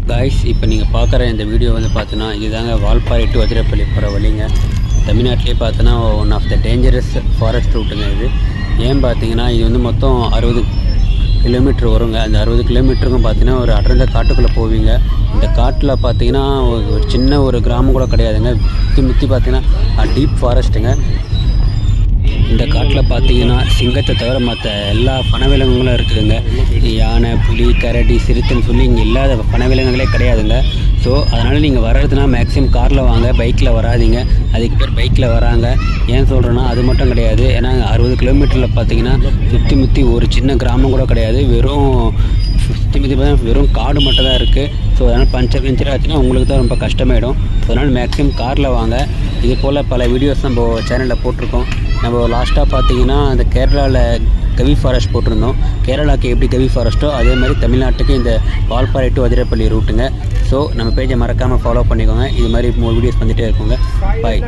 Guys, இப்போ நீங்கள் பார்க்குற இந்த வீடியோ வந்து பார்த்தீங்கன்னா, இதுதாங்க வால்பாறை டு அதிரப்பள்ளி போகிற வழிங்க. தமிழ்நாட்டிலே பார்த்தோன்னா one of the dangerous forest ரூட்டுங்க இது. ஏன் பார்த்தீங்கன்னா, இது வந்து மொத்தம் 60 கிலோமீட்டர் வருங்க. அந்த 60 கிலோமீட்டருக்கும் பார்த்தீங்கன்னா ஒரு அடர்ந்த காட்டுக்குள்ளே போவீங்க. இந்த காட்டில் பார்த்தீங்கன்னா ஒரு சின்ன ஒரு கிராமம் கூட கிடையாதுங்க. முற்றி பார்த்தீங்கன்னா டீப் ஃபாரஸ்ட்டுங்க. இந்த காட்டில் பார்த்தீங்கன்னா சிங்கத்தை தவிர மற்ற எல்லா வனவிலங்குகளும் இருக்குதுங்க. யானை, புலி, கரடி, சிறுத்தைன்னு சொல்லி இங்கே இல்லாத வனவிலங்குகளே கிடையாதுங்க. ஸோ அதனால் நீங்கள் வர்றதுனா மேக்ஸிமம் காரில் வாங்க, பைக்கில் வராதிங்க. அதுக்கு பேர் பைக்கில் வராங்க. ஏன் சொல்கிறேன்னா அது மட்டும் கிடையாது. ஏன்னா 60 கிலோமீட்டரில் பார்த்தீங்கன்னா சுற்றி ஒரு சின்ன கிராமம் கூட கிடையாது. வெறும் காடு மட்டும் தான் இருக்குது. ஸோ அதனால் பஞ்சர் ஆச்சுன்னா உங்களுக்கு தான் ரொம்ப கஷ்டமாயிடும். அதனால் மேக்ஸிமம் காரில் வாங்க. இது போல் பல வீடியோஸ் நம்ம சேனலில் போட்டிருக்கோம். நம்ம லாஸ்ட்டாக பார்த்தீங்கன்னா அந்த கேரளாவில் கவி ஃபாரஸ்ட் போட்டிருந்தோம். கேரளாவுக்கு எப்படி கவி ஃபாரஸ்ட்டோ அதே மாதிரி தமிழ்நாட்டுக்கு இந்த வால்பாறை டு அதிரப்பள்ளி ரூட்டுங்க. ஸோ நம்ம பேஜை மறக்காமல் ஃபாலோ பண்ணிக்கோங்க. இது மாதிரி வீடியோஸ் வந்துகிட்டே இருக்குங்க. பாய்.